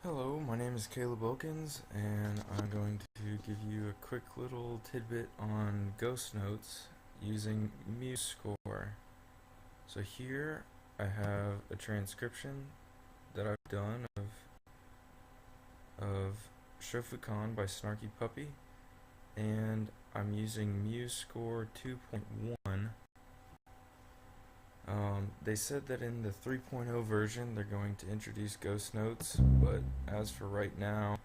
Hello, my name is Caleb Wilkins, and I'm going to give you a quick little tidbit on ghost notes using Musescore. So here I have a transcription that I've done of Shofukan by Snarky Puppy, and I'm using Musescore 2.1. They said that in the 3.0 version they're going to introduce ghost notes, but as for right now,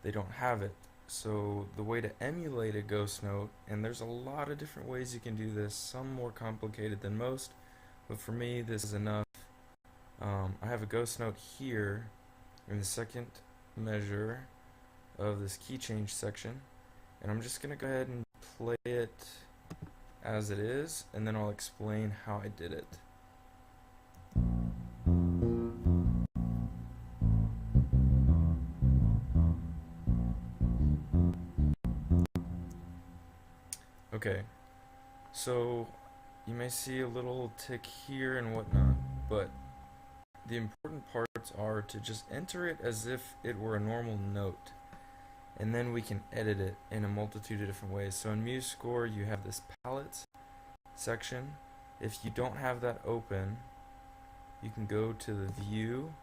they don't have it. So the way to emulate a ghost note, and there's a lot of different ways you can do this, some more complicated than most, but for me this is enough. I have a ghost note here in the second measure of this key change section, and I'm just going to go ahead and play it as it is, and then I'll explain how I did it. Okay, so you may see a little tick here and whatnot, but the important parts are to just enter it as if it were a normal note, and then we can edit it in a multitude of different ways. So in Musescore you have this palettes section. If you don't have that open, you can go to the view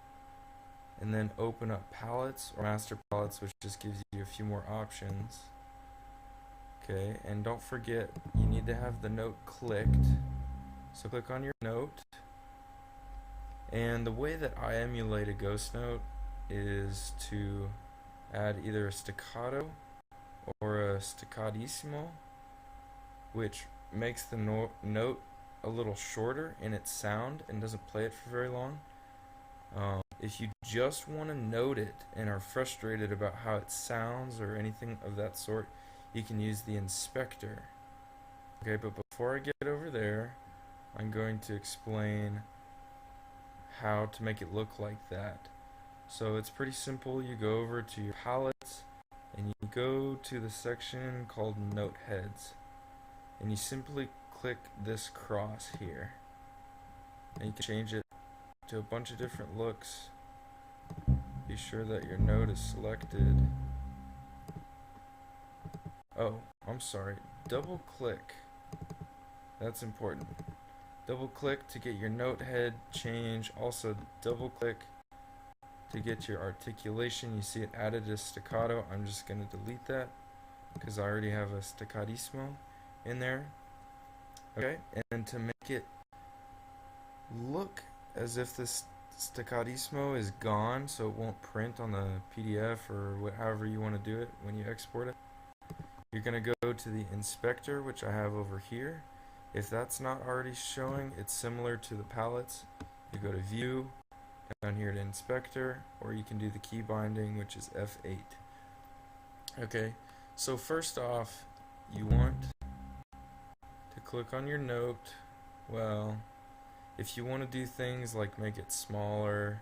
and then open up palettes or master palettes, which just gives you a few more options. Okay, and don't forget you need to have the note clicked. So click on your note, and the way that I emulate a ghost note is to add either a staccato or a staccatissimo, which makes the note a little shorter in its sound and doesn't play it for very long. If you just want to note it and are frustrated about how it sounds or anything of that sort, you can use the inspector. Okay, but before I get over there, I'm going to explain how to make it look like that. So it's pretty simple. You go over to your palettes and you go to the section called note heads, and you simply click this cross here, and you can change it to a bunch of different looks. Be sure that your note is selected. Oh, I'm sorry, double click, that's important. Double click to get your note head change. Also double click to get your articulation. You see it added a staccato. I'm just going to delete that because I already have a staccatissimo in there. Okay, and to make it look as if this staccatissimo is gone so it won't print on the PDF or however you want to do it when you export it, you're going to go to the inspector, which I have over here. If that's not already showing, it's similar to the palettes. You go to view, down here to inspector, or you can do the key binding, which is F8. Okay, so first off, you want to click on your note. Well, if you want to do things like make it smaller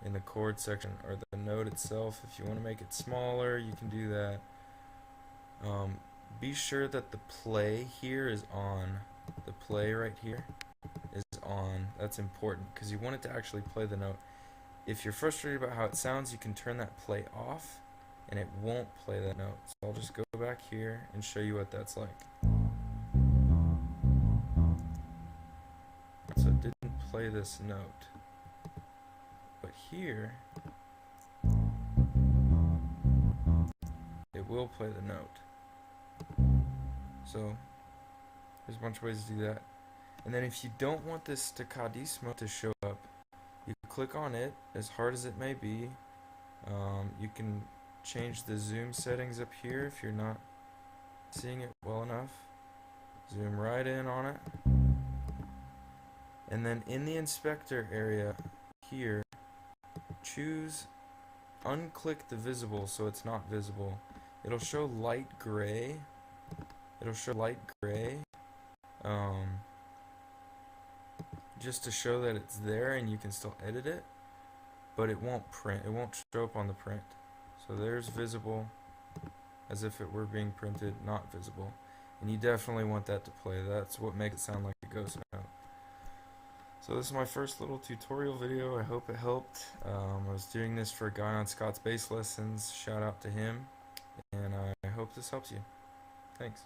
in the chord section, or the note itself, if you want to make it smaller, you can do that. Be sure that the play here is on. The play right here is on. That's important because you want it to actually play the note. If you're frustrated about how it sounds, you can turn that play off and it won't play that note. So I'll just go back here and show you what that's like. So it didn't play this note, but here it will play the note. So there's a bunch of ways to do that. And then if you don't want this staccatissimo to show up, you click on it, as hard as it may be. You can change the zoom settings up here if you're not seeing it well enough. Zoom right in on it. And then in the inspector area here, unclick the visible so it's not visible. It'll show light gray. Just to show that it's there and you can still edit it, but it won't print. It won't show up on the print. So there's visible, as if it were being printed, not visible. And you definitely want that to play. That's what makes it sound like a ghost note. So this is my first little tutorial video. I hope it helped. I was doing this for a guy on Scott's bass lessons. Shout out to him, and I hope this helps you. Thanks.